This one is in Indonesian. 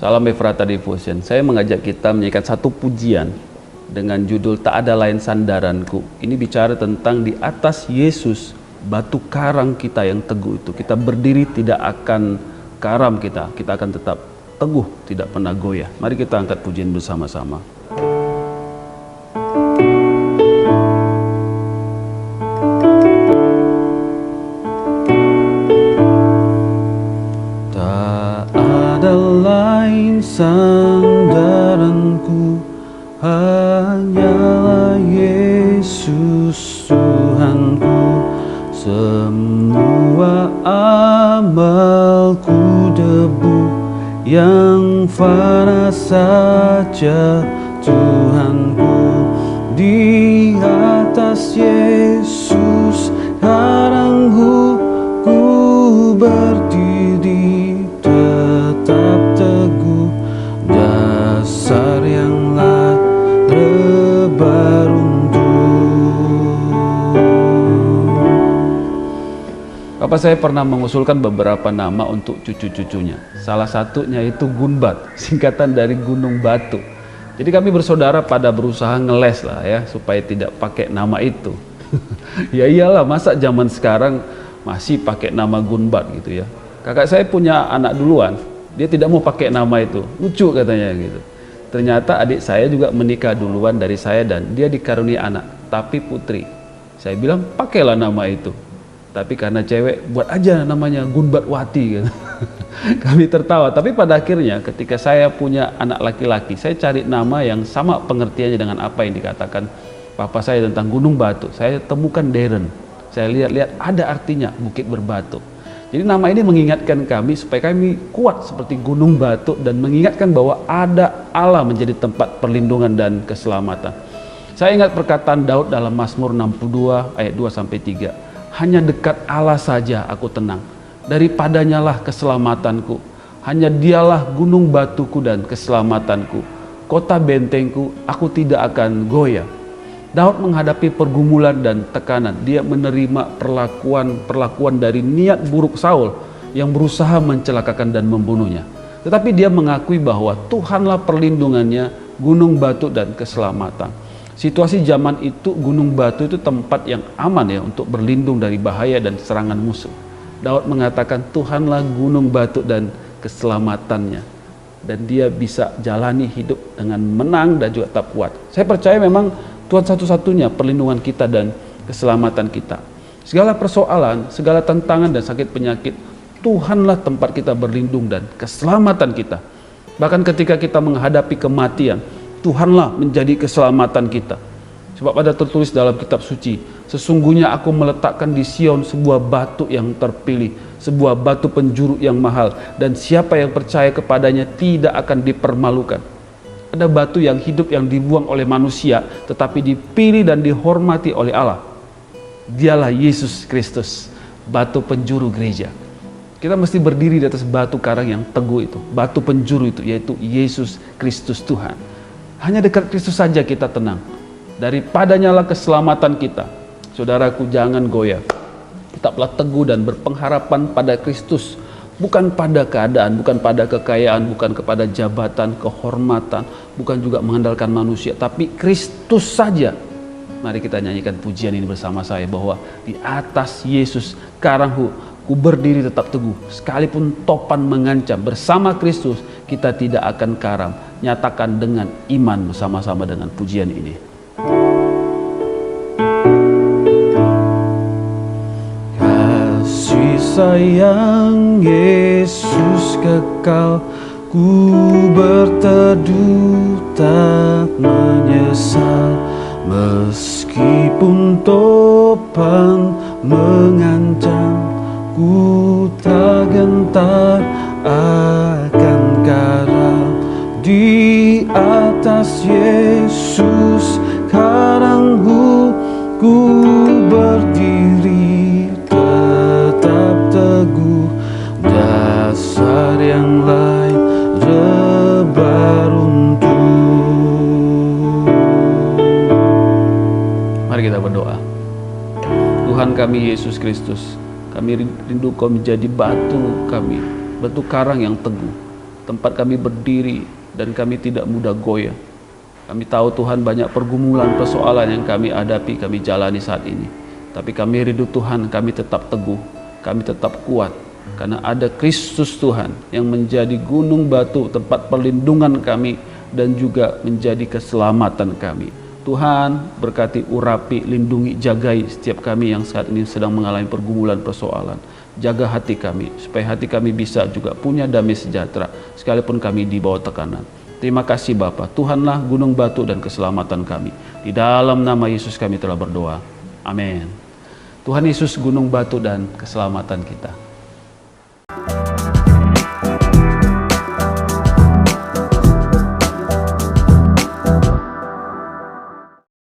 Salam Efrata Devotion. Saya mengajak kita menyanyikan satu pujian dengan judul Tak Ada Lain Sandaranku. Ini bicara tentang di atas Yesus, batu karang kita yang teguh itu. Kita berdiri tidak akan karam kita akan tetap teguh, tidak pernah goyah. Mari kita angkat pujian bersama-sama. Sandaranku hanyalah Yesus Tuhanku, semua amalku debu yang fana saja. Tuhanku, di atas Yesus karangku ku berdiri tetap teguh, dasar yang beruntung. Papa saya pernah mengusulkan beberapa nama untuk cucu-cucunya. Salah satunya itu Gunbat, singkatan dari Gunung Batu. Jadi kami bersaudara pada berusaha ngeles lah ya, supaya tidak pakai nama itu. Ya iyalah, masa zaman sekarang masih pakai nama Gunbat gitu ya. Kakak saya punya anak duluan, dia tidak mau pakai nama itu, lucu katanya gitu. Ternyata adik saya juga menikah duluan dari saya dan dia dikaruniai anak, tapi putri. Saya bilang pakailah nama itu, tapi karena cewek buat aja namanya Gunbatwati gitu. Kami tertawa, tapi pada akhirnya ketika saya punya anak laki-laki, saya cari nama yang sama pengertiannya dengan apa yang dikatakan papa saya tentang Gunung Batu. Saya temukan Deren, saya lihat-lihat ada artinya Bukit Berbatu. Jadi nama ini mengingatkan kami supaya kami kuat seperti gunung batu dan mengingatkan bahwa ada Allah menjadi tempat perlindungan dan keselamatan. Saya ingat perkataan Daud dalam Mazmur 62 ayat 2-3. Hanya dekat Allah saja aku tenang, daripadanya lah keselamatanku. Hanya dialah gunung batuku dan keselamatanku, kota bentengku, aku tidak akan goyah. Daud menghadapi pergumulan dan tekanan. Dia menerima perlakuan dari niat buruk Saul yang berusaha mencelakakan dan membunuhnya. Tetapi dia mengakui bahwa Tuhanlah perlindungannya, gunung batu dan keselamatan. Situasi zaman itu, gunung batu itu tempat yang aman ya untuk berlindung dari bahaya dan serangan musuh. Daud mengatakan Tuhanlah gunung batu dan keselamatannya. Dan dia bisa jalani hidup dengan menang dan juga tetap kuat. Saya percaya memang Tuhan satu-satunya perlindungan kita dan keselamatan kita. Segala persoalan, segala tantangan dan sakit penyakit, Tuhanlah tempat kita berlindung dan keselamatan kita. Bahkan ketika kita menghadapi kematian, Tuhanlah menjadi keselamatan kita. Sebab ada tertulis dalam kitab suci, sesungguhnya aku meletakkan di Sion sebuah batu yang terpilih, sebuah batu penjuru yang mahal, dan siapa yang percaya kepadanya tidak akan dipermalukan. Ada batu yang hidup yang dibuang oleh manusia tetapi dipilih dan dihormati oleh Allah. Dialah Yesus Kristus, batu penjuru gereja. Kita mesti berdiri di atas batu karang yang teguh itu, batu penjuru itu, yaitu Yesus Kristus Tuhan. Hanya dekat Kristus saja kita tenang. Daripadanya lah keselamatan kita. Saudaraku, jangan goyah. Tetaplah teguh dan berpengharapan pada Kristus. Bukan pada keadaan, bukan pada kekayaan, bukan kepada jabatan, kehormatan, bukan juga mengandalkan manusia, tapi Kristus saja. Mari kita nyanyikan pujian ini bersama saya, bahwa di atas Yesus karangku, ku berdiri tetap teguh. Sekalipun topan mengancam, bersama Kristus kita tidak akan karam. Nyatakan dengan iman bersama-sama dengan pujian ini. Sayang Yesus kekal, ku berteduh tak menyesal. Meskipun topan mengancam, ku tak gentar akan karam. Di atas Yesus karangku, ku berdiri tetap teguh, dasar yang lain beruntung. Mari kita berdoa. Tuhan kami Yesus Kristus, kami rindu Kau menjadi batu kami, batu karang yang teguh. tempat kami berdiri, dan kami tidak mudah goyah. Kami tahu Tuhan banyak pergumulan, persoalan yang kami hadapi, kami jalani saat ini. Tapi kami rindu Tuhan, kami tetap teguh, kami tetap kuat. Karena ada Kristus Tuhan yang menjadi gunung batu, tempat perlindungan kami, dan juga menjadi keselamatan kami. Tuhan berkati, urapi, lindungi, jagai setiap kami yang saat ini sedang mengalami pergumulan, persoalan. Jaga hati kami, supaya hati kami bisa juga punya damai sejahtera, sekalipun kami di bawah tekanan. Terima kasih Bapa, Tuhanlah gunung batu dan keselamatan kami. Di dalam nama Yesus kami telah berdoa. Amin. Tuhan Yesus gunung batu dan keselamatan kita.